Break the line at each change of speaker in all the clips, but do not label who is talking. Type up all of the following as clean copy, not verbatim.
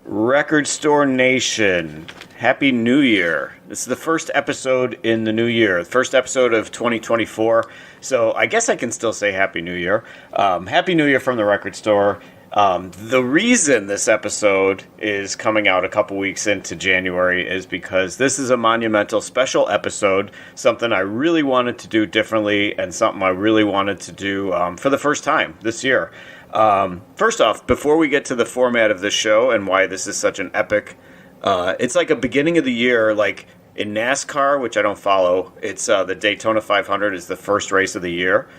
Record Store Nation, Happy New Year. This is the first episode in the new year, the first episode of 2024. So I guess I can still say Happy New Year. Happy New Year from the Record Store. The reason this episode is coming out a couple weeks into January is because this is a monumental special episode, something I really wanted to do differently and something I really wanted to do for the first time this year. First off, before we get to the format of this show and why this is such an epic, it's like a beginning of the year, like in NASCAR, which I don't follow. It's the Daytona 500 is the first race of the year.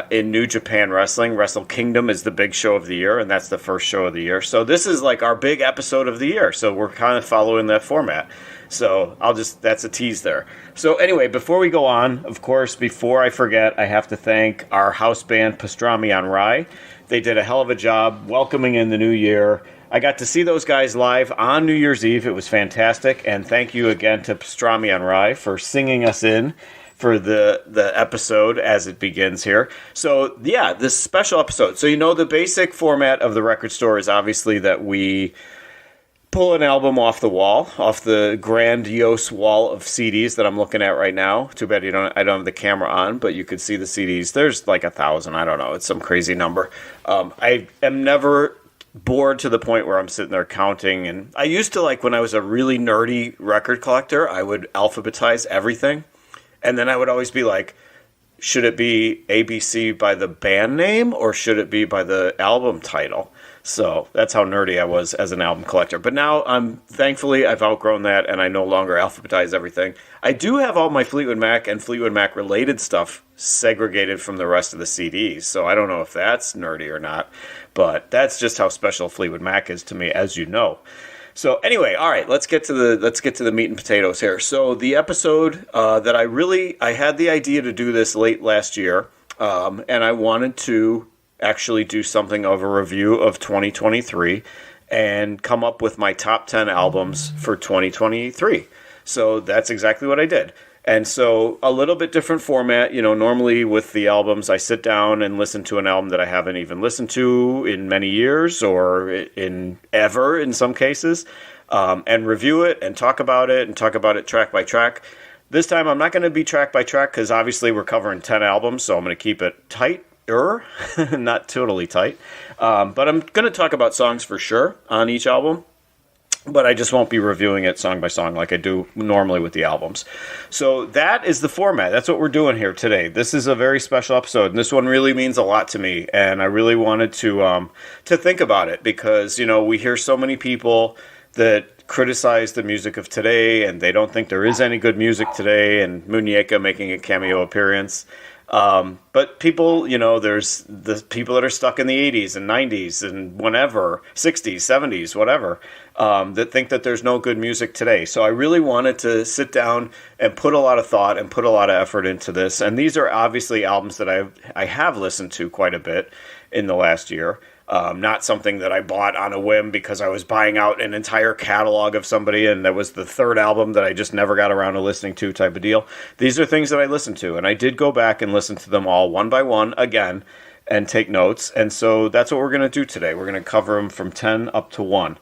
In New Japan Wrestling, Wrestle Kingdom is the big show of the year, and that's the first show of the year. So this is like our big episode of the year. So we're kind of following that format. So that's a tease there. So anyway, before we go on, of course, before I forget, I have to thank our house band Pastrami on Rye. They did a hell of a job welcoming in the new year. I got to see those guys live on New Year's Eve. It was fantastic. And thank you again to Pastrami on Rye for singing us in for the episode as it begins here. So, yeah, this special episode. So, the basic format of the Record Store is obviously that we pull an album off the wall, off the grandiose wall of CDs that I'm looking at right now. Too bad I don't have the camera on, but you could see the CDs. There's like 1,000. I don't know. It's some crazy number. I am never bored to the point where I'm sitting there counting. And I used to, like, when I was a really nerdy record collector, I would alphabetize everything. And then I would always be like, should it be ABC by the band name or should it be by the album title? So that's how nerdy I was as an album collector. But now thankfully I've outgrown that and I no longer alphabetize everything. I do have all my Fleetwood Mac and Fleetwood Mac related stuff segregated from the rest of the CDs. So I don't know if that's nerdy or not, but that's just how special Fleetwood Mac is to me, as you know. So anyway, all right, let's get to the meat and potatoes here. So the episode that I had the idea to do this late last year, and I wanted to actually do something of a review of 2023 and come up with my top 10 albums for 2023. So that's exactly what I did. And so a little bit different format. Normally with the albums, I sit down and listen to an album that I haven't even listened to in many years or in some cases, and review it and talk about it track by track. This time I'm not going to be track by track because obviously we're covering 10 albums, so I'm going to keep it tight. Not totally tight, but I'm going to talk about songs for sure on each album, but I just won't be reviewing it song by song like I do normally with the albums. So that is the format. That's what we're doing here today. This is a very special episode, and this one really means a lot to me, and I really wanted to think about it because, we hear so many people that criticize the music of today, and they don't think there is any good music today, and Muñeca making a cameo appearance. But people, there's the people that are stuck in the 80s and 90s and whenever, 60s, 70s, whatever, that think that there's no good music today. So I really wanted to sit down and put a lot of thought and put a lot of effort into this. And these are obviously albums that I have listened to quite a bit in the last year. Not something that I bought on a whim because I was buying out an entire catalog of somebody and that was the third album that I just never got around to listening to type of deal. These are things that I listened to, and I did go back and listen to them all one by one again and take notes. And so that's what we're going to do today. We're going to cover them from 10 up to 1.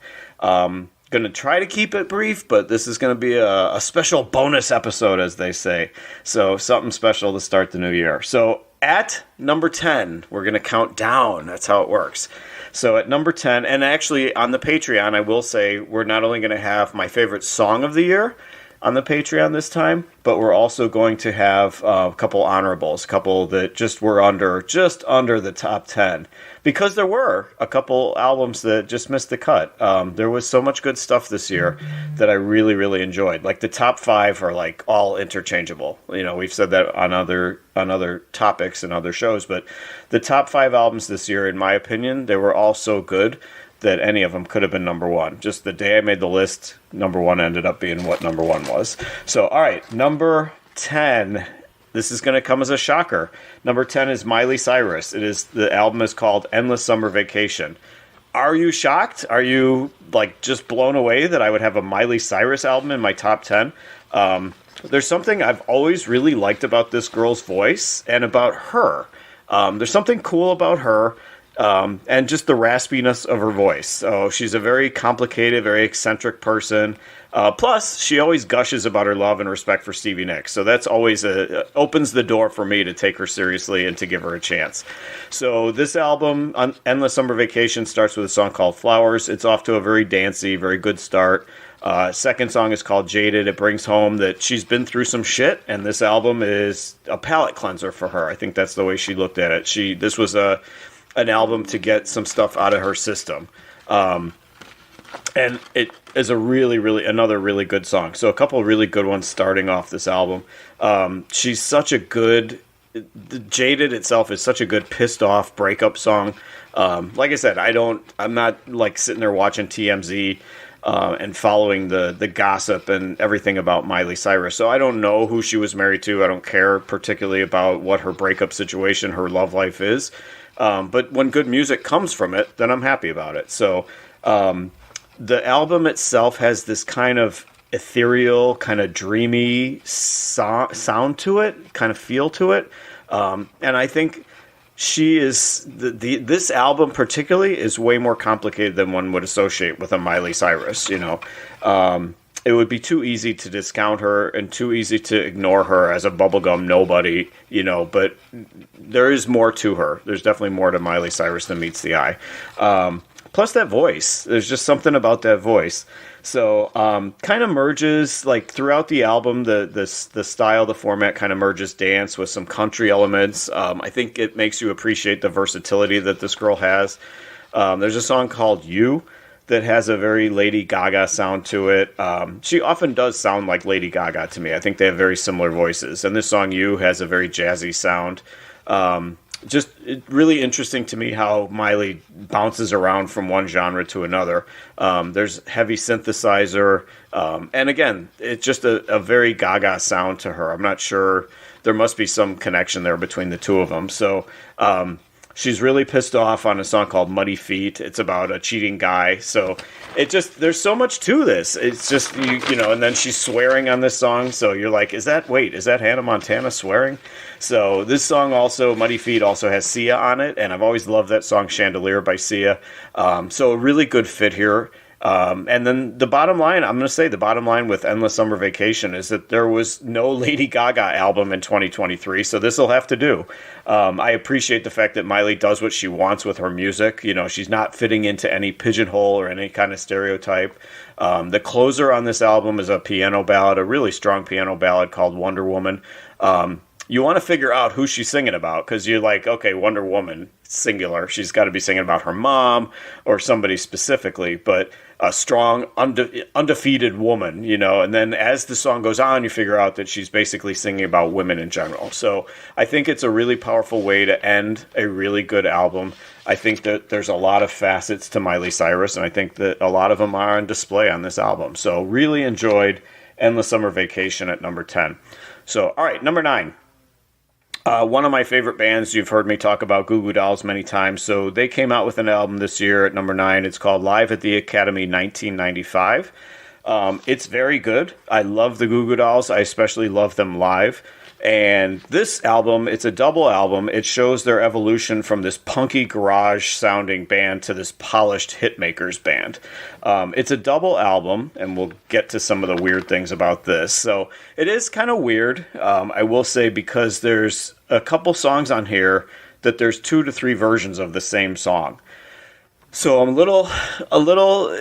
Going to try to keep it brief, but this is going to be a special bonus episode, as they say. So something special to start the new year. So at number 10, we're going to count down. That's how it works. So at number 10, and actually on the Patreon, I will say we're not only going to have my favorite song of the year on the Patreon this time, but we're also going to have a couple honorables, a couple that just were under the top 10. Because there were a couple albums that just missed the cut. There was so much good stuff this year that I really, really enjoyed. Like the top 5 are like all interchangeable. We've said that on other topics and other shows, but the top 5 albums this year, in my opinion, they were all so good that any of them could have been number 1. Just the day I made the list, number 1 ended up being what number 1 was. So, all right, number 10. This is going to come as a shocker. Number 10 is Miley Cyrus. The album is called Endless Summer Vacation. Are you shocked? Are you just blown away that I would have a Miley Cyrus album in my top 10? There's something I've always really liked about this girl's voice and about her. There's something cool about her. and just the raspiness of her voice. So she's a very complicated, very eccentric person. Plus, she always gushes about her love and respect for Stevie Nicks. So that's always opens the door for me to take her seriously and to give her a chance. So this album, Endless Summer Vacation, starts with a song called Flowers. It's off to a very dancey, very good start. Second song is called Jaded. It brings home that she's been through some shit, and this album is a palate cleanser for her. I think that's the way she looked at it. This was an album to get some stuff out of her system. And it is a another really good song. So a couple of really good ones starting off this album. She's such a good, Jaded itself is such a good pissed off breakup song. Like I said, I'm not like sitting there watching TMZ and following the gossip and everything about Miley Cyrus. So I don't know who she was married to. I don't care particularly about what her breakup situation, her love life is. But when good music comes from it, then I'm happy about it. So the album itself has this kind of ethereal, kind of dreamy sound to it, kind of feel to it. And I think she is this album particularly is way more complicated than one would associate with a Miley Cyrus. It would be too easy to discount her and too easy to ignore her as a bubblegum nobody, but there is more to her. There's definitely more to Miley Cyrus than meets the eye. Plus that voice. There's just something about that voice. So kind of merges, like throughout the album, the style, the format kind of merges dance with some country elements. I think it makes you appreciate the versatility that this girl has. There's a song called You that has a very Lady Gaga sound to it. She often does sound like Lady Gaga to me. I think they have very similar voices. And this song, You, has a very jazzy sound. Just really interesting to me how Miley bounces around from one genre to another. There's heavy synthesizer. And again, it's just a very Gaga sound to her. I'm not sure. There must be some connection there between the two of them. So she's really pissed off on a song called Muddy Feet. It's about a cheating guy. So there's so much to this. It's just, and then she's swearing on this song. So you're like, is that Hannah Montana swearing? So this song also, Muddy Feet, also has Sia on it. And I've always loved that song Chandelier by Sia. So a really good fit here. And then the bottom line, I'm going to say the bottom line with Endless Summer Vacation is that there was no Lady Gaga album in 2023, so this will have to do. I appreciate the fact that Miley does what she wants with her music. She's not fitting into any pigeonhole or any kind of stereotype. The closer on this album is a piano ballad, a really strong piano ballad called Wonder Woman. You want to figure out who she's singing about because you're like, okay, Wonder Woman, singular. She's got to be singing about her mom or somebody specifically, but a strong, undefeated woman, and then as the song goes on, you figure out that she's basically singing about women in general. So I think it's a really powerful way to end a really good album. I think that there's a lot of facets to Miley Cyrus, and I think that a lot of them are on display on this album. So really enjoyed Endless Summer Vacation at number 10. So, all right, number 9. One of my favorite bands, you've heard me talk about Goo Goo Dolls many times. So they came out with an album this year at number 9. It's called Live at the Academy 1995. It's very good. I love the Goo Goo Dolls. I especially love them live. And this album, it's a double album. It shows their evolution from this punky garage sounding band to this polished hitmakers band. It's a double album, and we'll get to some of the weird things about this. So it is kind of weird, I will say, because there's a couple songs on here that there's 2 to 3 versions of the same song. So I'm a little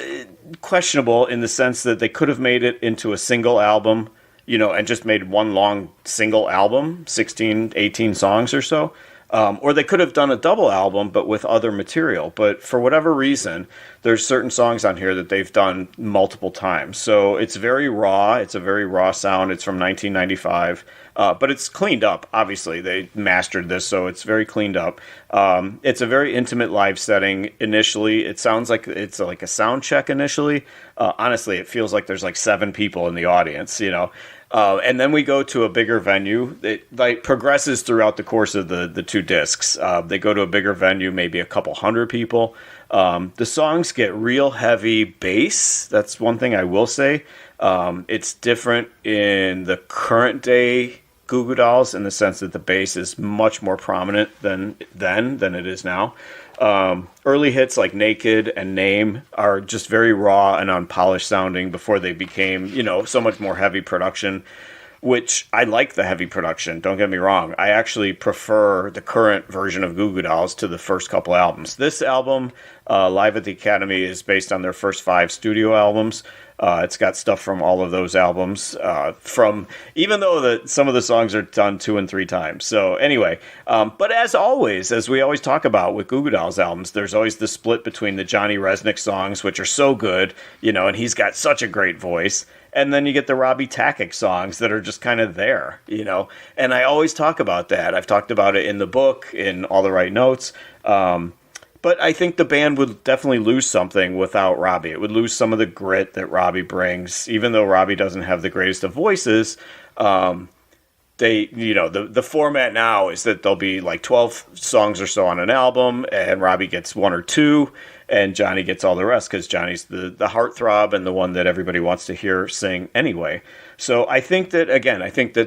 questionable in the sense that they could have made it into a single album, and just made one long single album, 16, 18 songs or so. Or they could have done a double album, but with other material. But for whatever reason, there's certain songs on here that they've done multiple times. So it's very raw. It's a very raw sound. It's from 1995. But it's cleaned up, obviously. They mastered this, so it's very cleaned up. It's a very intimate live setting initially. It sounds like it's like a sound check initially. Honestly, it feels like there's like 7 people in the audience, and then we go to a bigger venue. It like progresses throughout the course of the 2 discs. They go to a bigger venue, maybe a couple hundred people. The songs get real heavy bass. That's one thing I will say. It's different in the current day Goo Goo Dolls in the sense that the bass is much more prominent than it is now. Early hits like Naked and Name are just very raw and unpolished sounding before they became, so much more heavy production, which I like the heavy production. Don't get me wrong. I actually prefer the current version of Goo Goo Dolls to the first couple albums. This album, Live at the Academy, is based on their first 5 studio albums. It's got stuff from all of those albums, even though some of the songs are done 2 and 3 times. So anyway, but as always, as we always talk about with Goo Goo Dolls albums, there's always the split between the Johnny Resnick songs, which are so good, and he's got such a great voice. And then you get the Robbie Tackick songs that are just kind of there, And I always talk about that. I've talked about it in the book, in All the Right Notes. But I think the band would definitely lose something without Robbie. It would lose some of the grit that Robbie brings. Even though Robbie doesn't have the greatest of voices, the format now is that there'll be like 12 songs or so on an album, and Robbie gets 1 or 2, and Johnny gets all the rest because Johnny's the heartthrob and the one that everybody wants to hear sing anyway. So I think that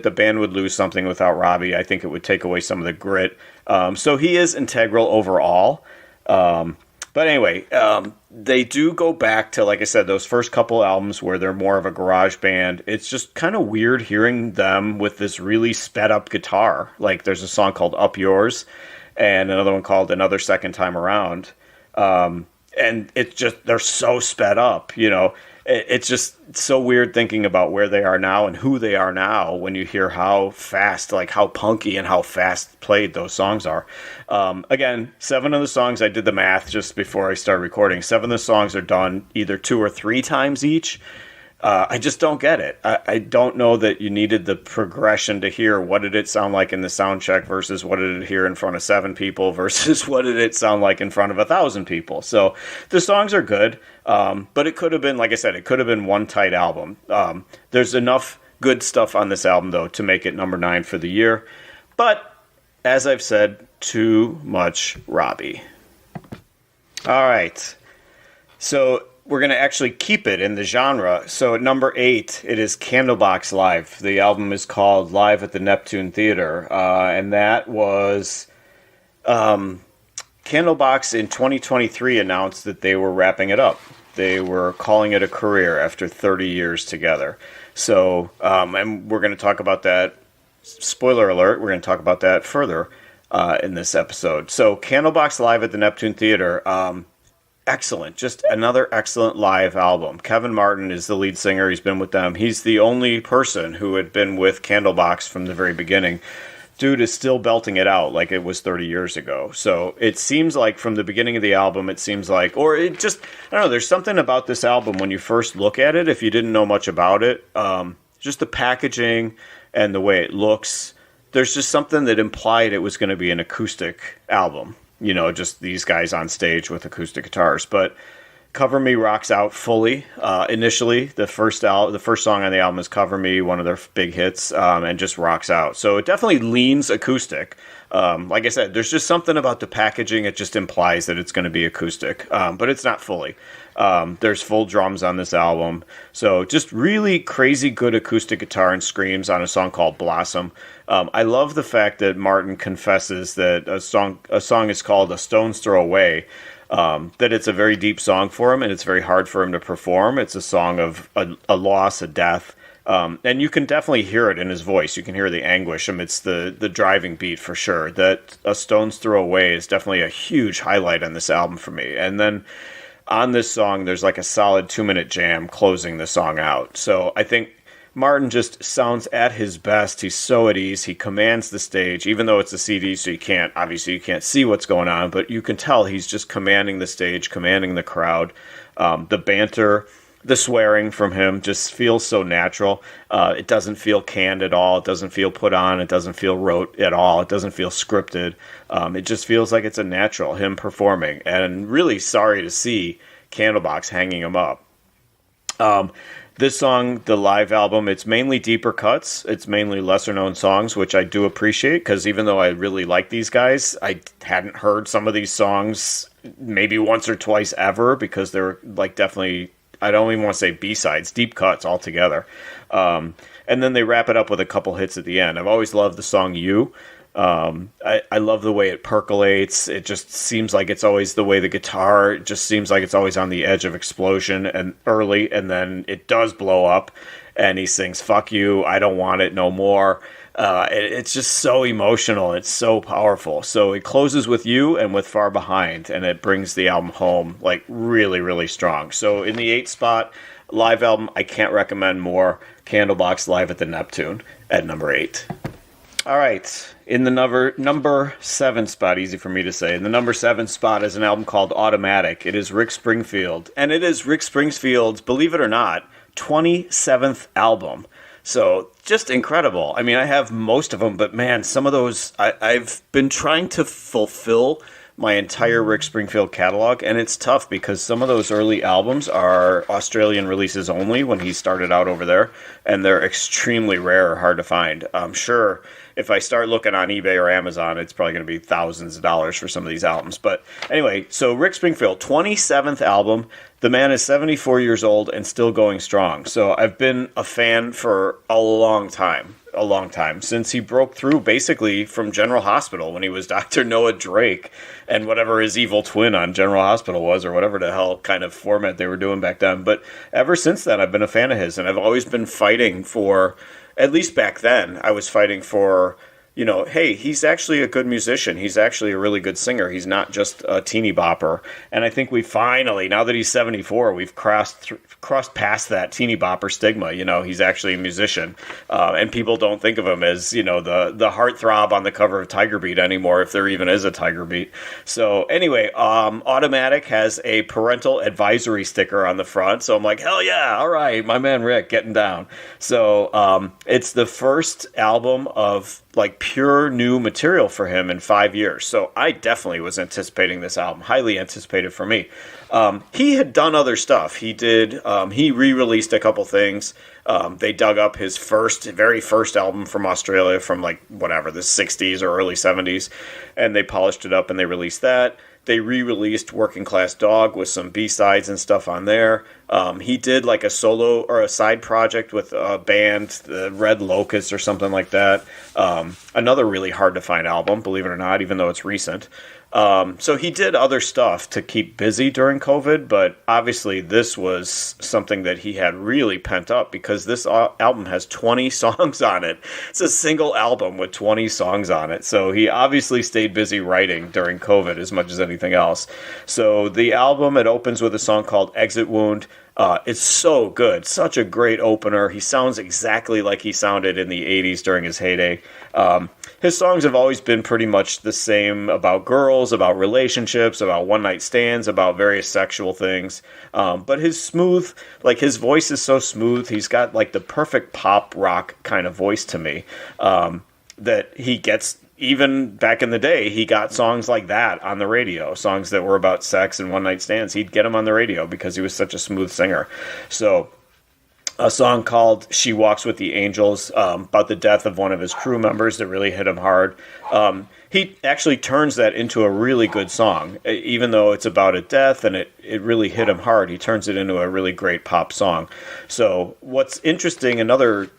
the band would lose something without Robbie. I think it would take away some of the grit. So he is integral overall. But anyway, they do go back to, like I said, those first couple albums where they're more of a garage band. It's just kind of weird hearing them with this really sped up guitar. Like there's a song called Up Yours and another one called Another Second Time Around. And it's just, they're so sped up, It's just so weird thinking about where they are now and who they are now when you hear how fast, like how punky and how fast played those songs are. Again, 7 of the songs, I did the math just before I started recording. 7 of the songs are done either 2 or 3 times each. I just don't get it. I don't know that you needed the progression to hear what did it sound like in the sound check versus what did it hear in front of 7 people versus what did it sound like in front of 1,000 people. So the songs are good, but it could have been, like I said, it could have been one tight album. There's enough good stuff on this album, though, to make it number 9 for the year. But, as I've said, too much Robbie. All right. So we're going to actually keep it in the genre. So at number 8, it is Candlebox Live. The album is called Live at the Neptune Theater. And that was... Candlebox in 2023 announced that they were wrapping it up. They were calling it a career after 30 years together. So, and we're going to talk about that. Spoiler alert, we're going to talk about that further in this episode. So Candlebox Live at the Neptune Theater... excellent. Just another excellent live album. Kevin Martin is the lead singer. He's been with them. He's the only person who had been with Candlebox from the very beginning. Dude is still belting it out like it was 30 years ago. So it seems like from the beginning of the album, it seems like, or it just, I don't know, there's something about this album when you first look at it, if you didn't know much about it, just the packaging and the way it looks, there's just something that implied it was going to be an acoustic album. Just these guys on stage with acoustic guitars. But Cover Me rocks out fully. Initially, the first song on the album is Cover Me, one of their big hits, and just rocks out. So it definitely leans acoustic. Like I said, there's just something about the packaging. It just implies that it's going to be acoustic, but it's not fully. There's full drums on this album. So just really crazy good acoustic guitar and screams on a song called Blossom. I love the fact that Martin confesses that a song is called A Stone's Throw Away, that it's a very deep song for him and it's very hard for him to perform. It's a song of a loss, a death. And you can definitely hear it in his voice. You can hear the anguish amidst the driving beat for sure. That A Stone's Throw Away is definitely a huge highlight on this album for me. And then on this song, there's like a solid 2-minute jam closing the song out. So I think Martin just sounds at his best. He's so at ease. He commands the stage, even though it's a CD, so you can't see what's going on, but you can tell he's just commanding the stage, commanding the crowd. The banter, the swearing from him just feels so natural. It doesn't feel canned at all. It doesn't feel put on. It doesn't feel rote at all. It doesn't feel scripted. It just feels like it's a natural, him performing. And really sorry to see Candlebox hanging him up. This song, the live album, it's mainly deeper cuts. It's mainly lesser-known songs, which I do appreciate, because even though I really like these guys, I hadn't heard some of these songs maybe once or twice ever, because they're like definitely, I don't even want to say B-sides, deep cuts altogether. And then they wrap it up with a couple hits at the end. I've always loved the song You. I love the way it percolates. It just seems like it's always the way the guitar, it just seems like it's always on the edge of explosion and early, and then it does blow up, and he sings, "Fuck you, I don't want it no more." It's just so emotional. It's so powerful. So it closes with You and with Far Behind, and it brings the album home like really, really strong. So in the 8th spot, live album, I can't recommend more. Candlebox Live at the Neptune at number 8. All right, in the number 7 spot, easy for me to say. In the number 7 spot is an album called Automatic. It is Rick Springfield, and it is Rick Springfield's, believe it or not, 27th album. So just incredible. I mean, I have most of them, but man, some of those I've been trying to fulfill my entire Rick Springfield catalog, and it's tough because some of those early albums are Australian releases only when he started out over there, and they're extremely rare or hard to find. I'm sure if I start looking on eBay or Amazon, it's probably going to be thousands of dollars for some of these albums. But anyway, so Rick Springfield, 27th album. The man is 74 years old and still going strong. So I've been a fan for a long time, since he broke through basically from General Hospital when he was Dr. Noah Drake and whatever his evil twin on General Hospital was, or whatever the hell kind of format they were doing back then. But ever since then, I've been a fan of his, and I've always been fighting for, at least back then, I was fighting for, you know, hey, he's actually a good musician. He's actually a really good singer. He's not just a teeny bopper. And I think we finally, now that he's 74, we've crossed past that teeny bopper stigma. You know, he's actually a musician. And people don't think of him as, you know, the heartthrob on the cover of Tiger Beat anymore, if there even is a Tiger Beat. So anyway, Automatic has a parental advisory sticker on the front. So I'm like, hell yeah, all right, my man Rick getting down. So it's the first album of like pure new material for him in 5 years. So I definitely was anticipating this album, highly anticipated for me. He had done other stuff. He re-released a couple things. They dug up his very first album from Australia from like whatever, the 60s or early 70s, and they polished it up and they released that. They re-released Working Class Dog with some B-sides and stuff on there. He did like a solo or a side project with a band, the Red Locust or something like that. Another really hard to find album, believe it or not, even though it's recent. So he did other stuff to keep busy during COVID, but obviously this was something that he had really pent up because this album has 20 songs on it. It's a single album with 20 songs on it. So he obviously stayed busy writing during COVID as much as anything else. So the album, it opens with a song called Exit Wound. It's so good. Such a great opener. He sounds exactly like he sounded in the 80s during his heyday. His songs have always been pretty much the same about girls, about relationships, about one-night stands, about various sexual things. But his voice is so smooth. He's got like the perfect pop rock kind of voice to me that he gets. Even back in the day, he got songs like that on the radio, songs that were about sex and one-night stands. He'd get them on the radio because he was such a smooth singer. So a song called She Walks with the Angels, about the death of one of his crew members that really hit him hard. He actually turns that into a really good song. Even though it's about a death and it really hit him hard, he turns it into a really great pop song. So what's interesting, another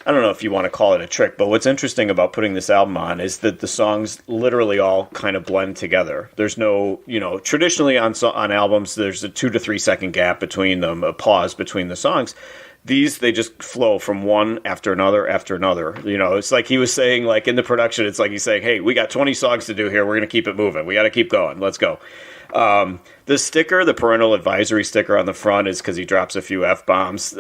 I don't know if you want to call it a trick, but what's interesting about putting this album on is that the songs literally all kind of blend together. There's no, traditionally on albums, there's a 2 to 3 second gap between them, a pause between the songs. These, they just flow from one after another after another. It's like he was saying, like in the production, it's like he's saying, hey, we got 20 songs to do here. We're going to keep it moving. We got to keep going. Let's go. The sticker, the parental advisory sticker on the front is because he drops a few F-bombs.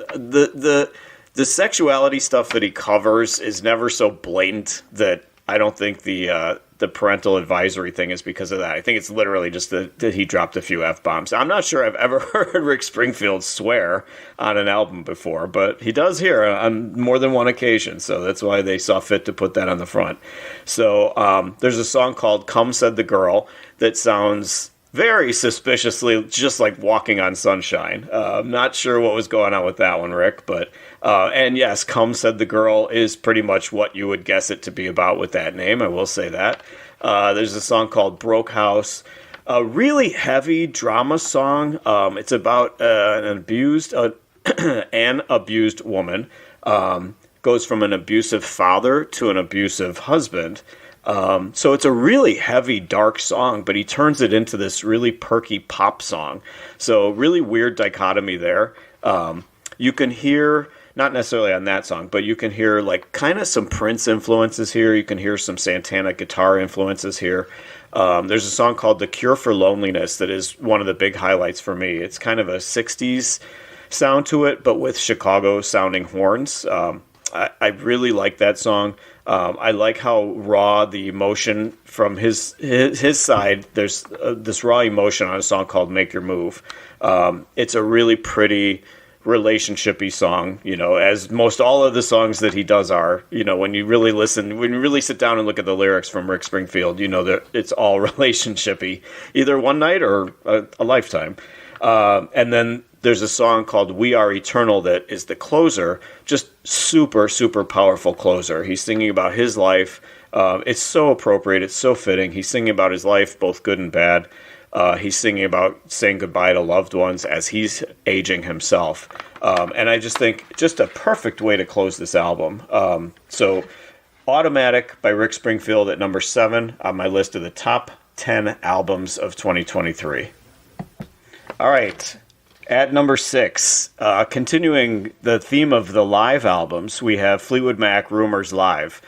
The sexuality stuff that he covers is never so blatant that I don't think the parental advisory thing is because of that. I think it's literally just that he dropped a few F-bombs. I'm not sure I've ever heard Rick Springfield swear on an album before, but he does here on more than one occasion, so that's why they saw fit to put that on the front. So there's a song called Come Said the Girl that sounds very suspiciously just like Walking on Sunshine. I'm not sure what was going on with that one, Rick, but and yes, Come Said the Girl is pretty much what you would guess it to be about with that name, I will say that. There's a song called Broke House, a really heavy drama song. It's about an abused woman. goes from an abusive father to an abusive husband. So it's a really heavy, dark song, but he turns it into this really perky pop song. So really weird dichotomy there. You can hear, not necessarily on that song, but you can hear like kind of some Prince influences here. You can hear some Santana guitar influences here. There's a song called The Cure for Loneliness that is one of the big highlights for me. It's kind of a 60s sound to it, but with Chicago sounding horns. I really like that song. I like how raw the emotion from his side. There's this raw emotion on a song called "Make Your Move." It's a really pretty relationship-y song, as most all of the songs that he does are. When you really listen, when you really sit down and look at the lyrics from Rick Springfield, that it's all relationship-y, either one night or a lifetime. And then there's a song called We Are Eternal that is the closer, just super, super powerful closer. He's singing about his life. It's so appropriate. It's so fitting. He's singing about his life, both good and bad. He's singing about saying goodbye to loved ones as he's aging himself. And I just think just a perfect way to close this album. So Automatic by Rick Springfield at number 7 on my list of the top 10 albums of 2023. All right. At number 6, continuing the theme of the live albums, we have Fleetwood Mac Rumours Live.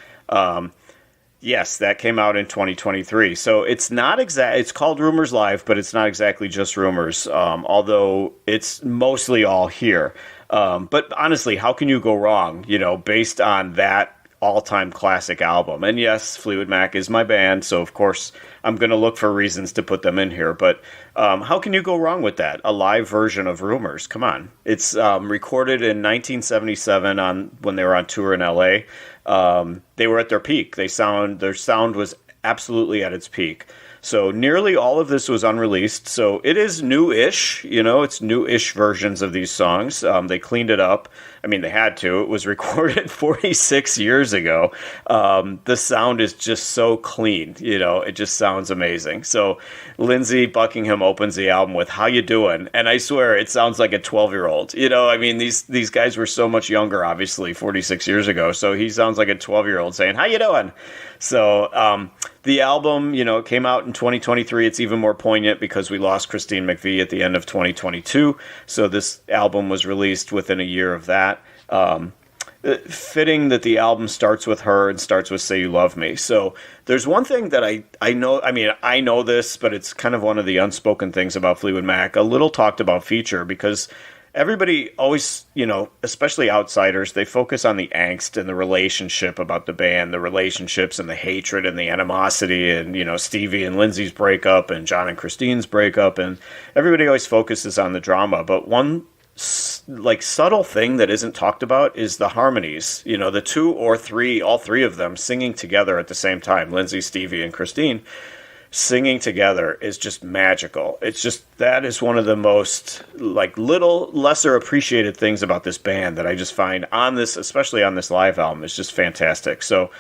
Yes, that came out in 2023. So it's not it's called Rumours Live, but it's not exactly just Rumours, although it's mostly all here. But honestly, how can you go wrong, based on that all-time classic album? And yes, Fleetwood Mac is my band, so of course I'm going to look for reasons to put them in here. But how can you go wrong with that? A live version of Rumours. Come on. It's recorded in 1977 when they were on tour in LA. They were at their peak. Their sound was absolutely at its peak. So nearly all of this was unreleased. So it is new-ish, it's new-ish versions of these songs. They cleaned it up. I mean, they had to. It was recorded 46 years ago. The sound is just so clean, it just sounds amazing. So Lindsey Buckingham opens the album with "How You Doing?" And I swear it sounds like a 12-year-old. I mean, these guys were so much younger, obviously, 46 years ago. So he sounds like a 12-year-old saying, "How you doing?" So the album, it came out in 2023. It's even more poignant because we lost Christine McVie at the end of 2022. So this album was released within a year of that. Fitting that the album starts with her and starts with "Say You Love Me." So there's one thing that I know, I know this, but it's kind of one of the unspoken things about Fleetwood Mac, a little talked about feature, because everybody always, especially outsiders, they focus on the angst and the relationship about the band, the relationships and the hatred and the animosity and, Stevie and Lindsey's breakup and John and Christine's breakup. And everybody always focuses on the drama. But one subtle thing that isn't talked about is the harmonies. The two or three, all three of them singing together at the same time, Lindsey, Stevie, and Christine. Singing together is just magical. It's just, that is one of the most little lesser appreciated things about this band that I just find on this, especially on this live album, is just fantastic. So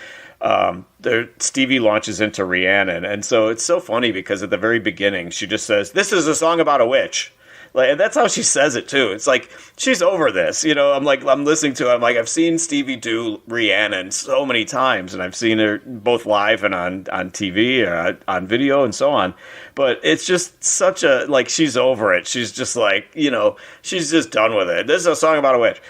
Stevie launches into Rhiannon, and so it's so funny because at the very beginning she just says, "This is a song about a witch." And that's how she says it too. It's like she's over this, I'm listening to it. I'm like, I've seen Stevie do Rhiannon so many times, and I've seen her both live and on TV or on video and so on. But it's just such a she's over it. She's just she's just done with it. This is a song about a witch.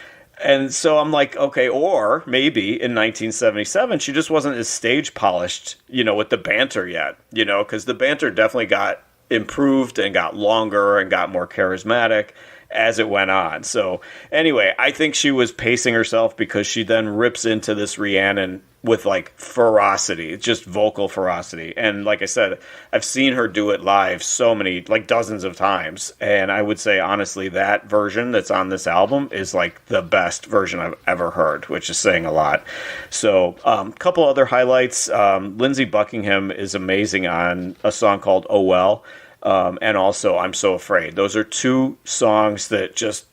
And so I'm like, okay, or maybe in 1977 she just wasn't as stage polished, with the banter yet, because the banter definitely got improved and got longer and got more charismatic as it went on. So anyway, I think she was pacing herself because she then rips into this Rhiannon with ferocity, just vocal ferocity. And like I said, I've seen her do it live so many, dozens of times. And I would say, honestly, that version that's on this album is the best version I've ever heard, which is saying a lot. So a couple other highlights. Lindsey Buckingham is amazing on a song called "Oh Well." And also "I'm So Afraid." Those are two songs that just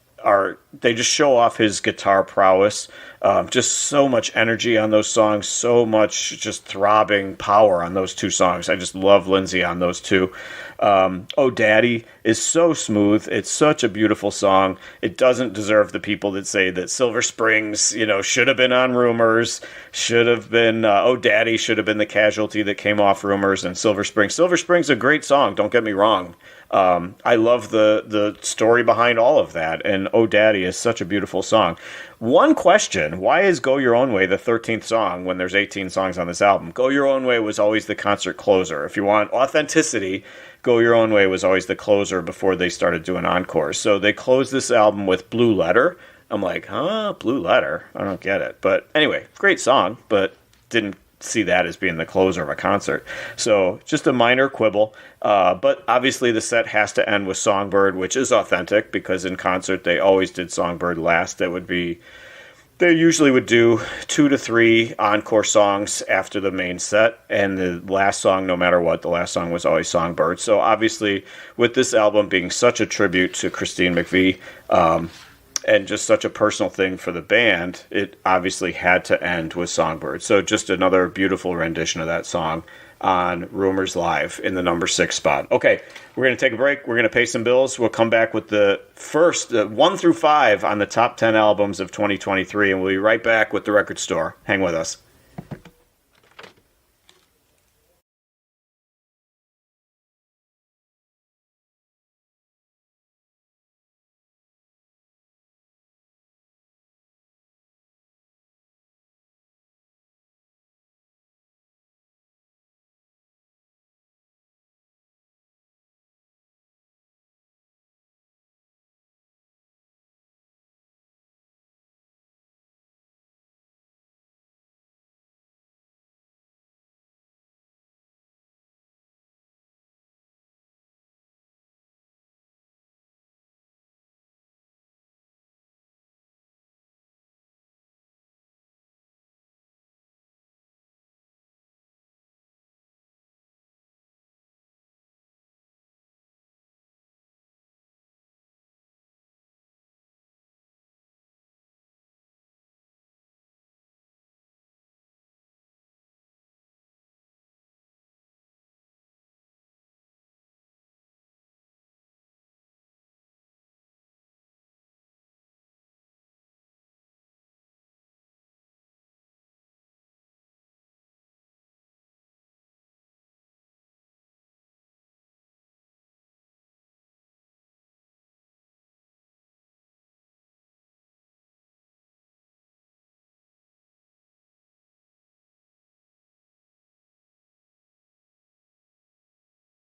they just show off his guitar prowess. Just so much energy on those songs, so much just throbbing power on those two songs. I just love Lindsey on those two. Oh Daddy is so smooth. It's such a beautiful song. It doesn't deserve the people that say that Silver Springs, should have been on Rumors, should have been, Oh Daddy should have been the casualty that came off Rumors, and Silver Springs. Silver Springs is a great song, don't get me wrong. I love the story behind all of that, and Oh Daddy is such a beautiful song. One question, why is Go Your Own Way the 13th song when there's 18 songs on this album? Go Your Own Way was always the concert closer. If you want authenticity, Go Your Own Way was always the closer before they started doing encores. So they closed this album with Blue Letter. I'm like, huh? Blue Letter? I don't get it. But anyway, great song, but didn't see that as being the closer of a concert. So just a minor quibble. But obviously the set has to end with Songbird, which is authentic because in concert they always did Songbird last. They usually would do 2 to 3 encore songs after the main set, and the last song, no matter what, the last song was always Songbird. So obviously, with this album being such a tribute to Christine McVie, and just such a personal thing for the band, it obviously had to end with Songbird. So just another beautiful rendition of that song on Rumors Live in the number 6 spot. Okay, we're going to take a break. We're going to pay some bills. We'll come back with the first 1 through 5 on the top 10 albums of 2023, and we'll be right back with The Record Store. Hang with us.